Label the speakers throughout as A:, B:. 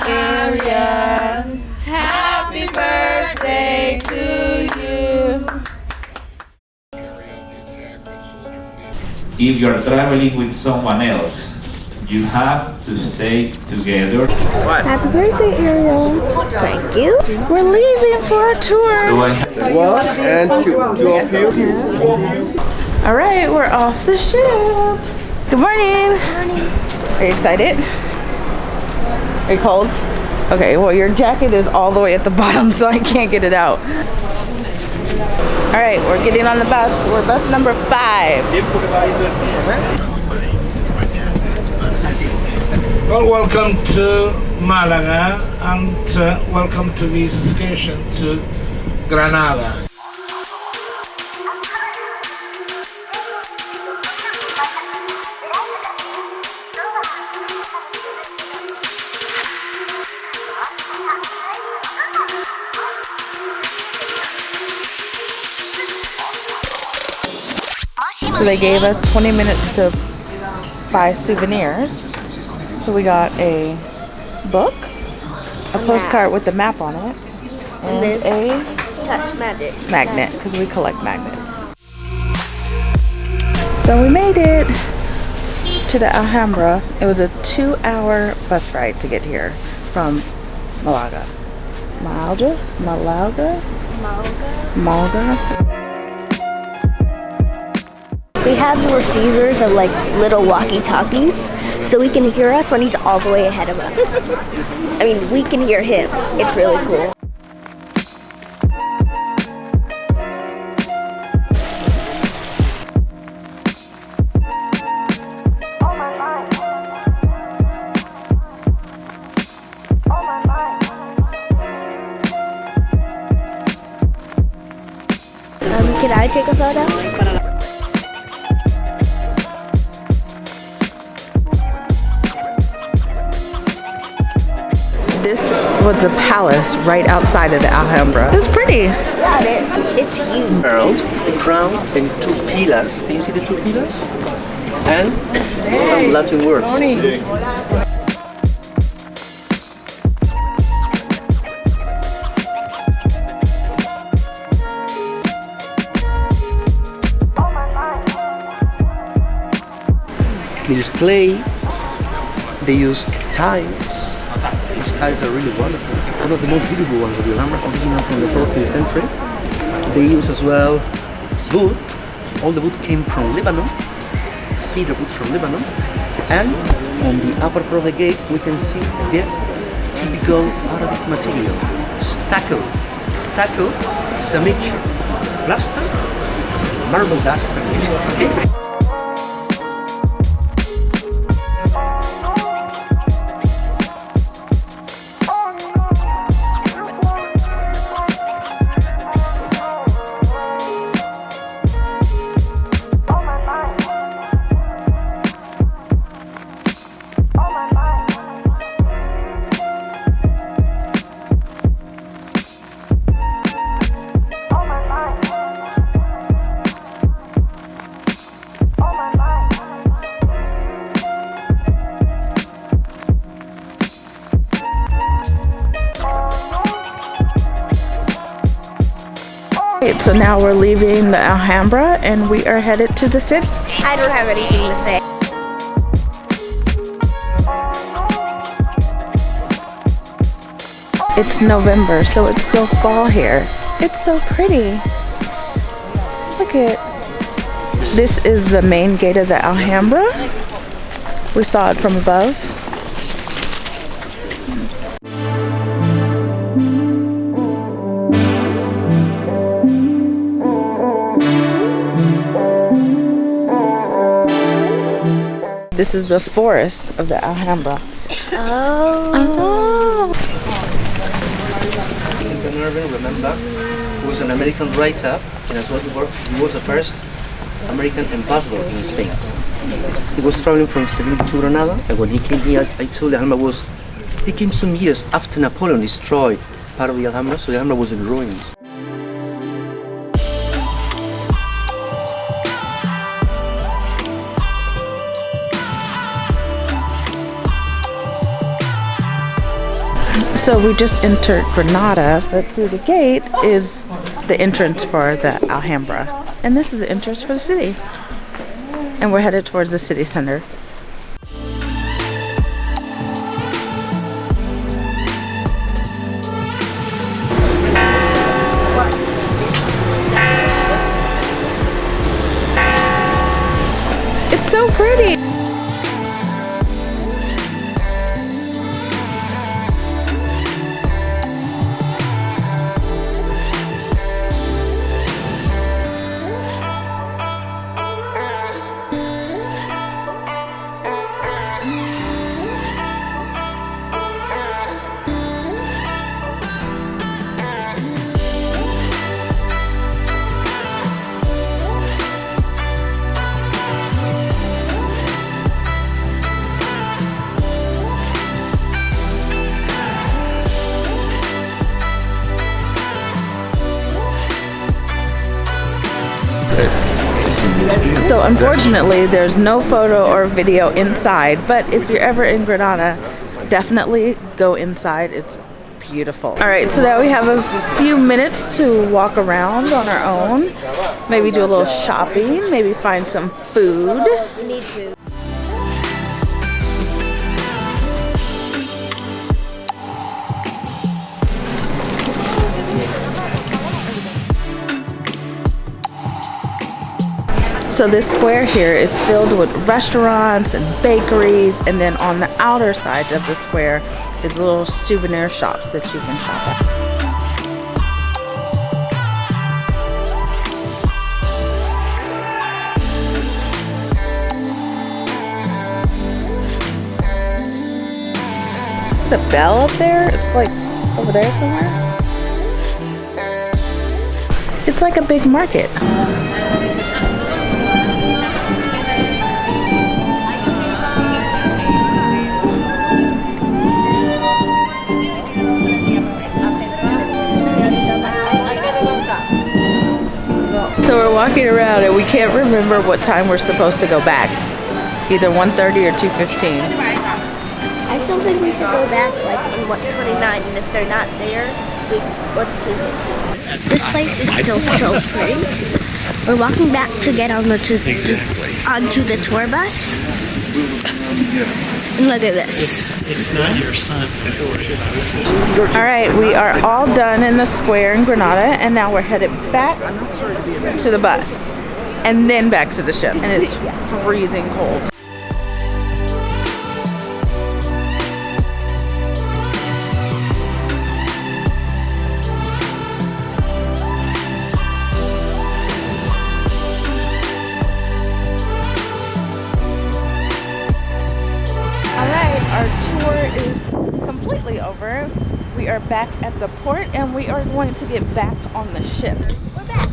A: Arian. Happy birthday to you.
B: If you're traveling with someone else, you have to stay together.
C: Happy birthday, Ariel.
A: Thank you. We're leaving for a tour.
B: Do I have
D: One and two of you.
A: All right, we're off the ship. Good morning. Are you excited? Are you cold? Okay, well your jacket is all the way at the bottom, so I can't get it out. All right, we're getting on the bus. We're bus number 5.
E: Well, welcome to Malaga and welcome to this excursion to Granada.
A: So they gave us 20 minutes to buy souvenirs. So we got a book, a postcard with the map on it, and a
C: Touch
A: magnet, because we collect magnets. So we made it to the Alhambra. It was a 2-hour bus ride to get here from Malaga. Malaga?
C: We have receivers of like little walkie-talkies, so he can hear us when he's all the way ahead of us. I mean, we can hear him. It's really cool. Can I take a photo?
A: This was the palace right outside of the Alhambra. It was pretty.
C: Yeah, it's huge.
D: Emerald, the crown, and 2 pillars. Can you see the 2 pillars? And some Latin words. They use clay, they use tiles. These tiles are really wonderful. One of the most beautiful ones of the Alhambra, original from the 14th century. They use as well wood. All the wood came from Lebanon, cedar wood from Lebanon. And on the upper part of the gate, we can see the typical Arabic material, stucco. Stucco is a mixture of plaster, marble dust, and
A: So now we're leaving the Alhambra and we are headed to the city.
C: I don't have anything to say.
A: It's November, so it's still fall here. It's so pretty. Look at this is the main gate of the Alhambra. We saw it from above. This is the forest of the Alhambra.
C: Oh.
D: Remember, he was an American writer, and as well he was the first American ambassador in Spain. He was traveling from Seville to Granada, and when he came here, I told the Alhambra he came some years after Napoleon destroyed part of the Alhambra, so the Alhambra was in ruins.
A: So we just entered Granada, but through the gate is the entrance for the Alhambra. And this is the entrance for the city. And we're headed towards the city center. It's so pretty. So unfortunately, there's no photo or video inside, but if you're ever in Granada, definitely go inside. It's beautiful. All right, so now we have a few minutes to walk around on our own, maybe do a little shopping, maybe find some food.
C: We need to.
A: So this square here is filled with restaurants and bakeries, and then on the outer side of the square is little souvenir shops that you can shop at. It's the bell up there. It's like over there somewhere. It's like a big market. So we're walking around and we can't remember what time we're supposed to go back. Either 1:30 or 2:15.
C: I still think we should go back like on 129, and if they're not there, let's see. This place is still so pretty. We're walking back to get on onto the tour bus. And look at this.
F: It's not your son.
A: All right, we are all done in the square in Granada, and now we're headed back to the bus and then back to the ship. And it's freezing cold. Our tour is completely over. We are back at the port and we are going to get back on the ship.
C: We're back.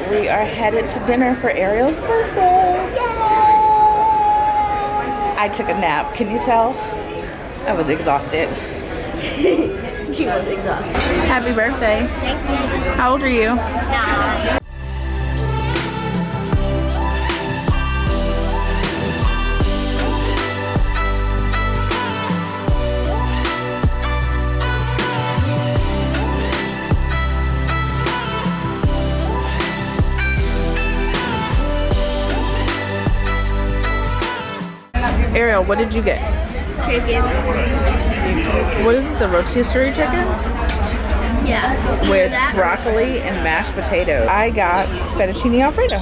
A: We are headed to dinner for Ariel's birthday. Yay! I took a nap. Can you tell? I was exhausted.
C: She was exhausted.
A: Happy birthday.
C: Thank you.
A: How old are you?
C: 9.
A: Ariel, what did you get?
C: Chicken.
A: What is it, the rotisserie chicken?
C: Yeah.
A: With broccoli and mashed potatoes. I got fettuccine alfredo.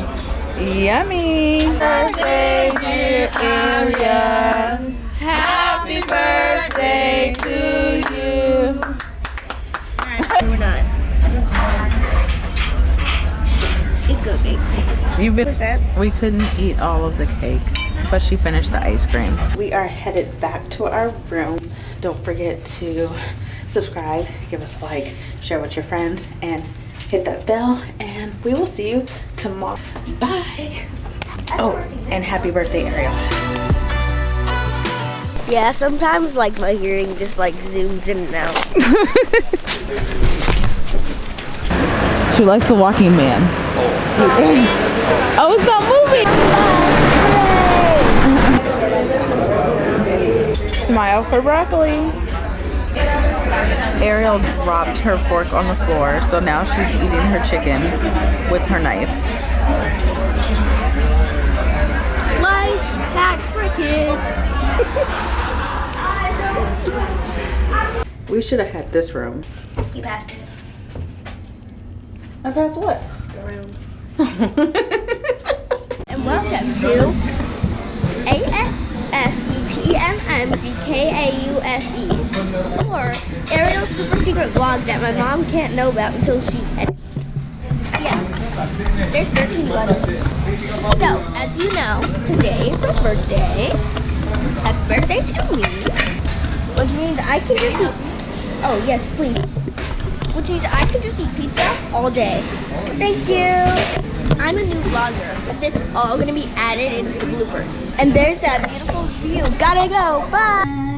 A: Yummy! Birthday, dear Ariel. Happy birthday to you.
C: We're not. It's good cake.
A: We couldn't eat all of the cake, but she finished the ice cream. We are headed back to our room. Don't forget to subscribe, give us a like, share with your friends, and hit that bell, and we will see you tomorrow. Bye. Oh, and happy birthday, Ariel.
C: Yeah, sometimes like my hearing just like zooms in and out.
A: She likes the walking man. Oh, it's not moving. Smile for broccoli. Ariel dropped her fork on the floor, so now she's eating her chicken with her knife.
C: Life hacks for kids.
A: We should have had this room.
C: You passed it.
A: I passed what?
C: The room. And welcome to ASSEPMMCKAUSE, or Ariel's super secret vlog that my mom can't know about until she edits. Yeah, there's 13 buttons. So, as you know, today is my birthday. Happy birthday to me. Which means I can just eat. Oh, yes, please. Which means I can just eat pizza all day. Thank you. I'm a new vlogger. This is all going to be added into the bloopers. And there's that beautiful view. Gotta go. Bye.